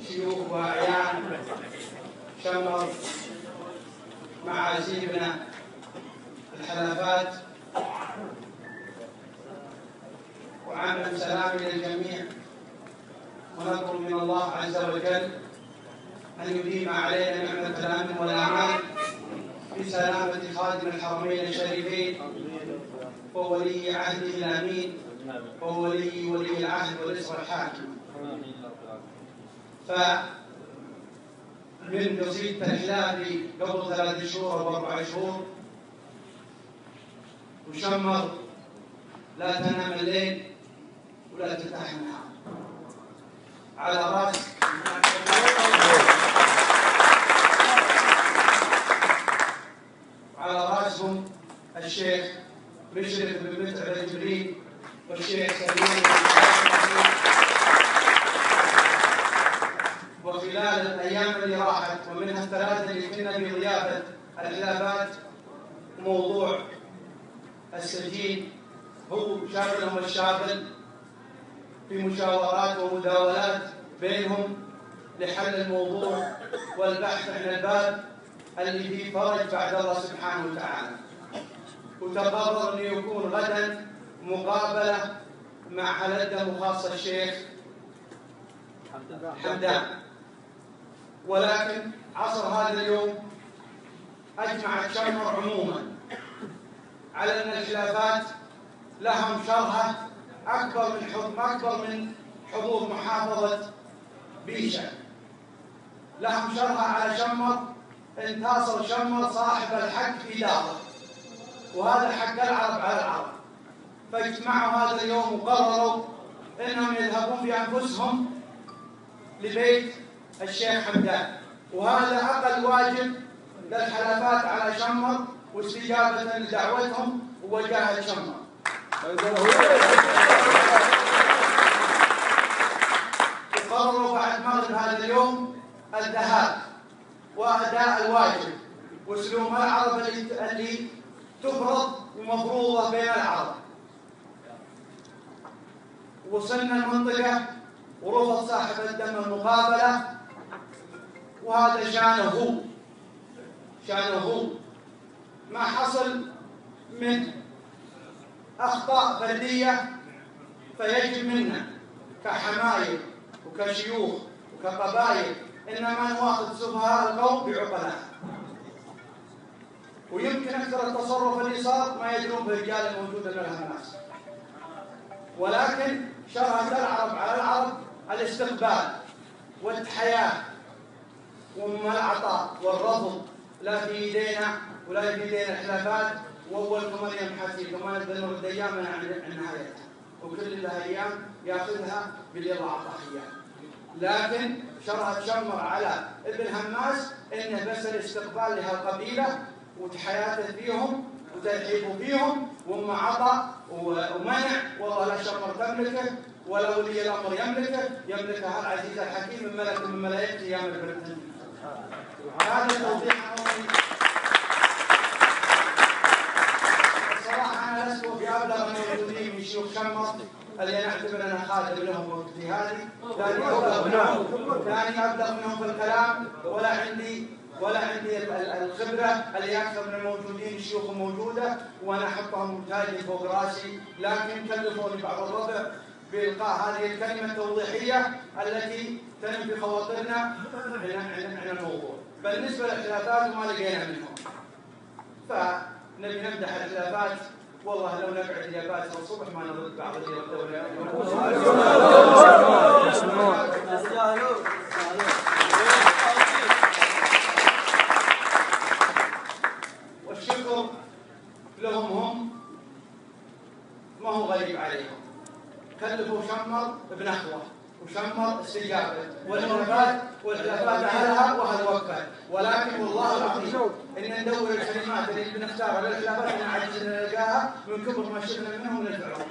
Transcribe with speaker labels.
Speaker 1: شيوخ وأعيان شمر مع زيبنا الحلفات، وعامل سلام للجميع، ونطلب من الله عز وجل أن يديم علينا نعمة الأمن والأمان بسلامة خادم الحرمين الشريفين وولي عهده الأمين وولي العهد والإسر الحاكم. فمن قصيدة الحلافي قبل 3 شهور أو 4 شهور، وشمر لا تنام الليل ولا ترتاح النهار، على راسهم الشيخ مشرف بن متعب الجبريل والشيخ سليمان. وخلال الايام اللي راحت ومنها ال3 اللي كنا في ضيافه الحلافات، موضوع السجين هو شاغلهم الشاغل في مشاورات ومداولات بينهم لحل الموضوع والبحث عن الباب اللي فيه فرج بعد الله سبحانه وتعالى. وتقرر أن يكون غدا مقابلة مع حلقة خاصة الشيخ حمدان، ولكن عصر هذا اليوم أجمعت شمر عموما على أن الخلافات لهم شرحة أكبر من حضور محافظة بيشة، لهم شرحة على شمر انتصر شمر صاحب الحق في داره، وهذا حق العرب على العرب. فاجتمعوا هذا اليوم وقرروا انهم يذهبون بانفسهم لبيت الشيخ حمدان، وهذا اقل واجب للحلفات على شمر واستجابه لدعوتهم ووجاهه شمر. وقرروا بعد مغرب هذا اليوم الذهاب واداء الواجب وسلوم العرب اللي تفرض ومفروضه بين العرب. وصلنا المنطقه ورفض صاحب الدم المقابله، وهذا شانه هو ما حصل من اخطاء فرديه، فيجب منا كحمايل وكشيوخ وكقبائل انما نواخذ سفهاء القوم بعقلاء. ويمكن اكثر التصرف اللي صار ما يدرون بالرجال الموجوده لها الناس، ولكن شرعت العرب على العرب الاستقبال والتحياه والعطاء والرفض، لا في ايدينا ولا في ايدينا الخلافات. واولكم مريم حسيكم ما نقدر نرد ايامنا عن نهايتها، وكل لها ايام ياخذها باللي الله اعطاه اياه. لكن شرعت شمر على ابن هماس انه بس الاستقبال لهالقبيله وتحياته فيهم وترحيبه فيهم، وما عطى ومنع والله لا شمر تملكه ولا ولي الامر يملكها العزيز الحكيم من ملك من ملائكته ايام البرتن. هذا توضيح عمومي. الصراحه انا لست بابلغ من الموجودين من شيوخ شمر اللي نعتبر انا خادم لهم في هذه، ثاني ابلغ منهم في الكلام، ولا عندي الخبره اللي اكثر من الموجودين. الشيوخ موجوده وانا احطهم تاجي فوق راسي، لكن كلفوني بعض الربع بإلقاء هذه الكلمة التوضيحية التي تنم في خواطرنا عن الموضوع. بالنسبة للخلافات ما لقينا منهم، فنبي نمدح الخلافات. والله لو نقعد يا باسل الصبح ما نرد بعض اللي ردوا. والشكر لهم هم ما هو غريب عليهم، كلفوا شمر بنخوه وشمر استجابه والخلافات اهلها واهل وقفه. ولكن والله العظيم ان ندور الكلمات اللي بنختارها للخلافات احنا عاجزين نلقاها من كبر ما شفنا منهم ندفعهم.